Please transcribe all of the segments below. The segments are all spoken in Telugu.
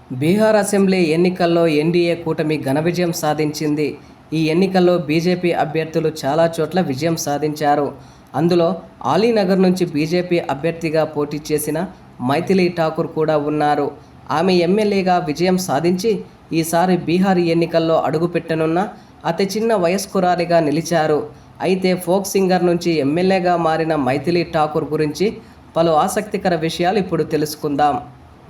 బీహార్ అసెంబ్లీ ఎన్నికల్లో ఎన్డీఏ కూటమి ఘన విజయం సాధించింది. ఈ ఎన్నికల్లో బీజేపీ అభ్యర్థులు చాలా చోట్ల విజయం సాధించారు. అందులో అలీనగర్ నుంచి బీజేపీ అభ్యర్థిగా పోటీ చేసిన మైథిలి ఠాకూర్ కూడా ఉన్నారు. ఆమె ఎమ్మెల్యేగా విజయం సాధించి ఈసారి బీహార్ ఎన్నికల్లో అడుగుపెట్టనున్న అతి చిన్న వయస్కురాలిగా నిలిచారు. అయితే ఫోక్ సింగర్ నుంచి ఎమ్మెల్యేగా మారిన మైథిలి ఠాకూర్ గురించి పలు ఆసక్తికర విషయాలు ఇప్పుడు తెలుసుకుందాం.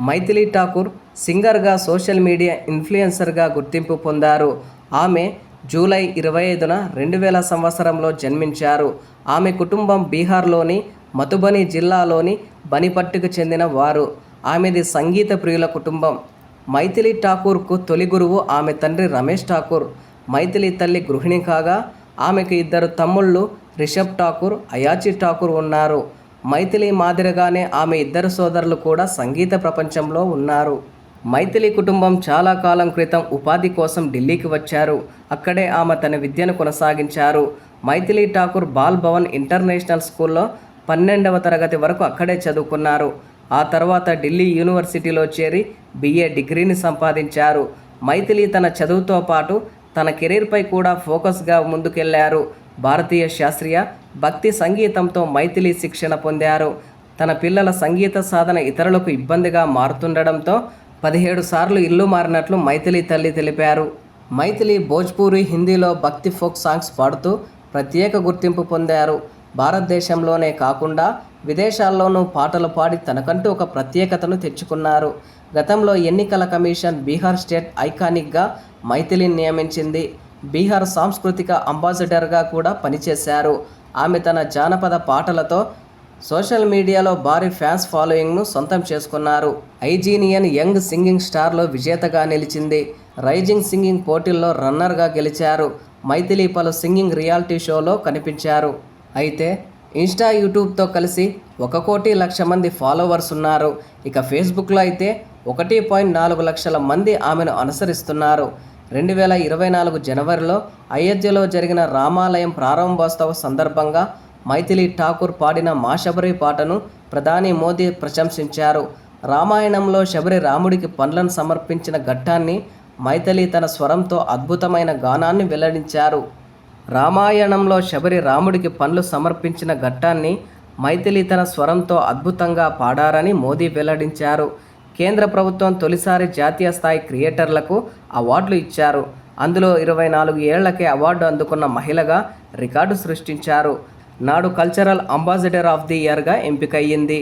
మైథిలి ఠాకూర్ సింగర్గా, సోషల్ మీడియా ఇన్ఫ్లుయెన్సర్గా గుర్తింపు పొందారు. ఆమె జూలై 25న 2000 సంవత్సరంలో జన్మించారు. ఆమె కుటుంబం బీహార్లోని మధుబని జిల్లాలోని బనిపట్టుకు చెందిన వారు. ఆమెది సంగీత ప్రియుల కుటుంబం. మైథిలి ఠాకూర్కు తొలి గురువు ఆమె తండ్రి రమేష్ ఠాకూర్. మైథిలి తల్లి గృహిణి కాగా ఆమెకు 2 తమ్ముళ్ళు రిషబ్ ఠాకూర్, అయాచి ఠాకూర్ ఉన్నారు. మైథిలి మాదిరిగానే ఆమె 2 సోదరులు కూడా సంగీత ప్రపంచంలో ఉన్నారు. మైథిలి కుటుంబం చాలా కాలం క్రితం ఉపాధి కోసం ఢిల్లీకి వచ్చారు. అక్కడే ఆమె తన విద్యను కొనసాగించారు. మైథిలి ఠాకూర్ బాల్ భవన్ ఇంటర్నేషనల్ స్కూల్లో 12వ తరగతి వరకు అక్కడే చదువుకున్నారు. ఆ తర్వాత ఢిల్లీ యూనివర్సిటీలో చేరి BA డిగ్రీని సంపాదించారు. మైథిలి తన చదువుతో పాటు తన కెరీర్పై కూడా ఫోకస్గా ముందుకెళ్లారు. భారతీయ శాస్త్రీయ, భక్తి సంగీతంతో మైథిలి శిక్షణ పొందారు. తన పిల్లల సంగీత సాధన ఇతరులకు ఇబ్బందిగా మారుతుండడంతో 17 సార్లు ఇల్లు మారినట్లు మైథిలి తల్లి తెలిపారు. మైథిలి భోజ్పూరి, హిందీలో భక్తి ఫోక్ సాంగ్స్ పాడుతూ ప్రత్యేక గుర్తింపు పొందారు. భారతదేశంలోనే కాకుండా విదేశాల్లోనూ పాటలు పాడి తనకంటూ ఒక ప్రత్యేకతను తెచ్చుకున్నారు. గతంలో ఎన్నికల కమిషన్ బీహార్ స్టేట్ ఐకానిక్గా మైథిలిని నియమించింది. బీహార్ సాంస్కృతిక అంబాసిడర్గా కూడా పనిచేశారు. ఆమె తన జానపద పాటలతో సోషల్ మీడియాలో భారీ ఫ్యాన్స్ ఫాలోయింగ్ను సొంతం చేసుకున్నారు. ఐజీనియన్ యంగ్ సింగింగ్ స్టార్లో విజేతగా నిలిచింది. రైజింగ్ సింగింగ్ పోటీల్లో రన్నర్గా గెలిచారు. మైథిలి పలు సింగింగ్ రియాలిటీ షోలో కనిపించారు. అయితే ఇన్స్టా, యూట్యూబ్తో కలిసి 1,00,00,000 మంది ఫాలోవర్స్ ఉన్నారు. ఇక ఫేస్బుక్లో అయితే 1.4 లక్షల మంది ఆమెను అనుసరిస్తున్నారు. 2024 జనవరిలో అయోధ్యలో జరిగిన రామాలయం ప్రారంభోత్సవ సందర్భంగా మైథిలి ఠాకూర్ పాడిన మా శబరి పాటను ప్రధాని మోదీ ప్రశంసించారు. రామాయణంలో శబరి రాముడికి పండ్లను సమర్పించిన ఘట్టాన్ని మైథిలి తన స్వరంతో అద్భుతమైన గానాన్ని వెల్లడించారు. రామాయణంలో శబరి రాముడికి పండ్లు సమర్పించిన ఘట్టాన్ని మైథిలి తన స్వరంతో అద్భుతంగా పాడారని మోదీ వెల్లడించారు. కేంద్ర ప్రభుత్వం తొలిసారి జాతీయ స్థాయి క్రియేటర్లకు అవార్డులు ఇచ్చారు. అందులో 24 ఏళ్లకే అవార్డు అందుకున్న మహిళగా రికార్డు సృష్టించారు. నాడు కల్చరల్ అంబాసిడర్ ఆఫ్ ది ఇయర్గా ఎంపికయ్యింది.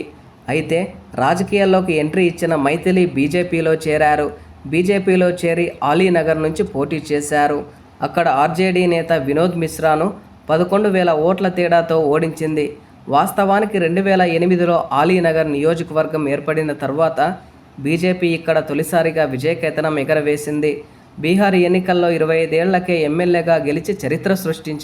అయితే రాజకీయాల్లోకి ఎంట్రీ ఇచ్చిన మైథిలి బీజేపీలో చేరారు. బీజేపీలో చేరి అలీనగర్ నుంచి పోటీ చేశారు. అక్కడ ఆర్జేడీ నేత వినోద్ మిశ్రాను 11,000 ఓట్ల తేడాతో ఓడించింది. వాస్తవానికి 2008లో అలీనగర్ నియోజకవర్గం ఏర్పడిన తర్వాత బీజేపీ ఇక్కడ తొలిసారిగా విజయకేతనం ఎగరవేసింది. బీహార్ ఎన్నికల్లో 25 ఏళ్లకే ఎమ్మెల్యేగా గెలిచి చరిత్ర సృష్టించింది.